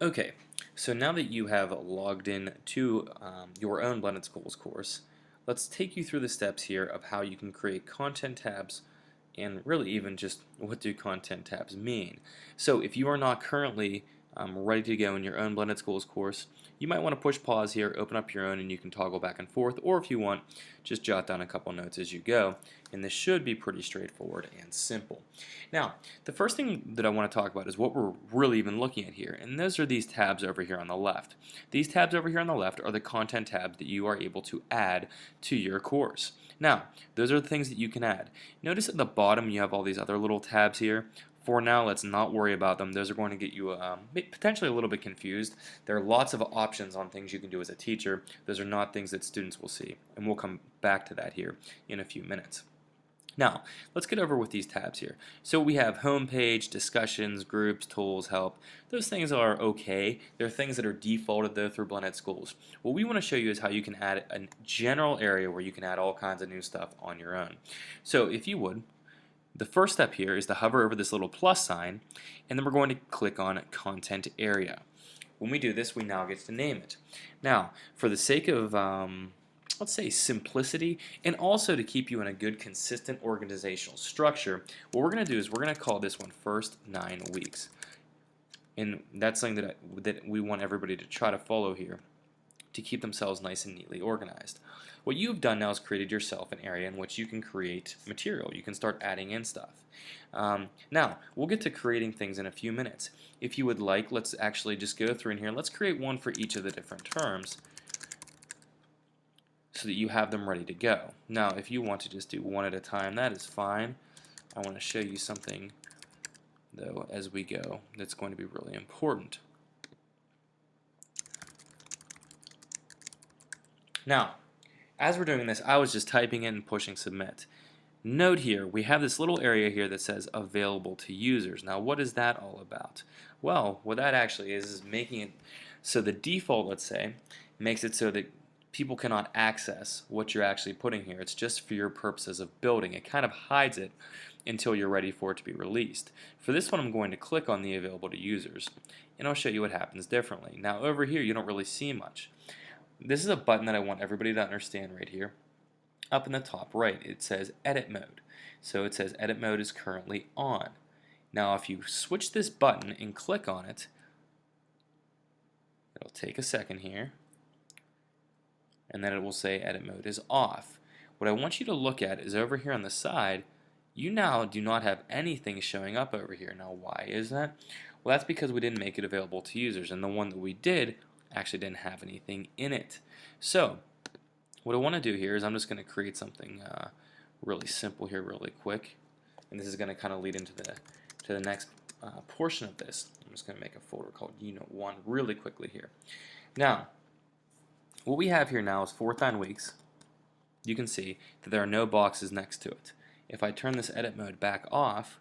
Okay, so now that you have logged in to your own Blended Schools course, let's take you through the steps here of how you can create content tabs and really even just what do content tabs mean. So if you are not currently ready to go in your own Blended Schools course, you might want to push pause here, open up your own, and you can toggle back and forth, or if you want, just jot down a couple notes as you go, and this should be pretty straightforward and simple. Now, the first thing that I want to talk about is what we're really even looking at here, and those are these tabs over here on the left. These tabs over here on the left are the content tabs that you are able to add to your course. Now, those are the things that you can add. Notice at the bottom you have all these other little tabs here. For now, let's not worry about them. Those are going to get you potentially a little bit confused. There are lots of options on things you can do as a teacher. Those are not things that students will see, and we'll come back to that here in a few minutes. Now, let's get over with these tabs here. So we have homepage, discussions, groups, tools, help. Those things are okay. They're things that are defaulted though through Blended Schools. What we want to show you is how you can add a general area where you can add all kinds of new stuff on your own. So if you would, the first step here is to hover over this little plus sign, and then we're going to click on Content Area. When we do this, we now get to name it. Now, for the sake of let's say simplicity, and also to keep you in a good consistent organizational structure, what we're going to do is we're going to call this one First 9 Weeks. And that's something that we want everybody to try to follow here to keep themselves nice and neatly organized. What you've done now is created yourself an area in which you can create material. You can start adding in stuff. Now, we'll get to creating things in a few minutes. If you would like, let's actually just go through in here. Let's create one for each of the different terms so that you have them ready to go. Now, if you want to just do one at a time, that is fine. I want to show you something, though, as we go that's going to be really important. Now, as we're doing this, I was just typing in and pushing submit. Note here, we have this little area here that says available to users. Now, what is that all about? Well, what that actually is making it so the default, let's say, makes it so that people cannot access what you're actually putting here. It's just for your purposes of building. It kind of hides it until you're ready for it to be released. For this one, I'm going to click on the available to users, and I'll show you what happens differently. Now, over here, you don't really see much. This is a button that I want everybody to understand right here. Up in the top right, it says Edit Mode. So it says Edit Mode is currently on. Now, if you switch this button and click on it, it'll take a second here, and then it will say Edit Mode is off. What I want you to look at is over here on the side, you now do not have anything showing up over here. Now, why is that? Well, that's because we didn't make it available to users, and the one that we did actually didn't have anything in it. So what I want to do here is I'm just going to create something really simple here really quick, and this is going to kind of lead into the next portion of this. I'm just going to make a folder called Unit 1 really quickly here. Now, what we have here now is 4th 9 weeks. You can see that there are no boxes next to it. If I turn this edit mode back off,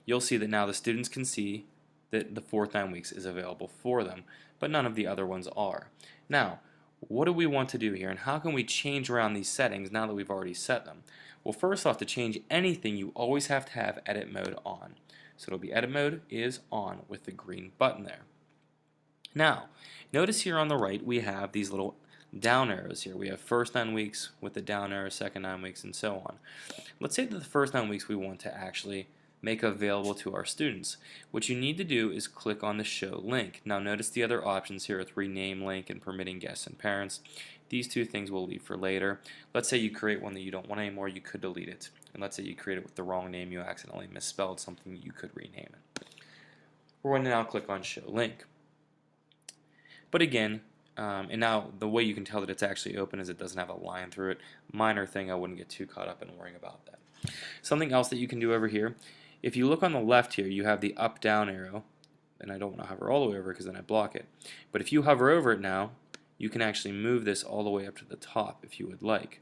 you'll see that now the students can see that the 4th 9 weeks is available for them, but none of the other ones are. Now, what do we want to do here, and how can we change around these settings now that we've already set them? Well, first off, to change anything, you always have to have edit mode on. So it'll be edit mode is on with the green button there. Now, notice here on the right we have these little down arrows here. We have first 9 weeks with the down arrow, second 9 weeks, and so on. Let's say that the first 9 weeks we want to actually make available to our students. What you need to do is click on the show link. Now notice the other options here with rename link and permitting guests and parents. These two things we'll leave for later. Let's say you create one that you don't want anymore, you could delete it. And let's say you create it with the wrong name, you accidentally misspelled something, you could rename it. We're going to now click on show link. But again, and now the way you can tell that it's actually open is it doesn't have a line through it. Minor thing, I wouldn't get too caught up in worrying about that. Something else that you can do over here, if you look on the left here, you have the up-down arrow, and I don't want to hover all the way over because then I block it. But if you hover over it now, you can actually move this all the way up to the top if you would like.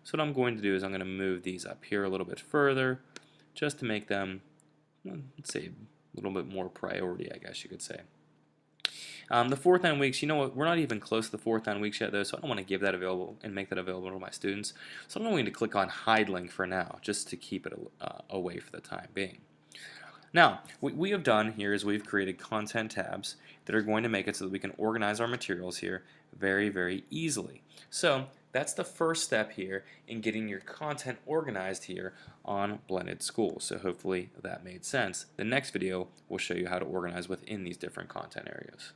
So what I'm going to do is I'm going to move these up here a little bit further just to make them, let's say, a little bit more priority, I guess you could say. The 4th 9 weeks, you know what, we're not even close to the 4th 9 weeks yet though, so I don't want to give that available and make that available to my students. So I'm going to click on hide link for now, just to keep it away for the time being. Now, what we have done here is we've created content tabs that are going to make it so that we can organize our materials here very, very easily. So that's the first step here in getting your content organized here on Blended School. So hopefully that made sense. The next video will show you how to organize within these different content areas.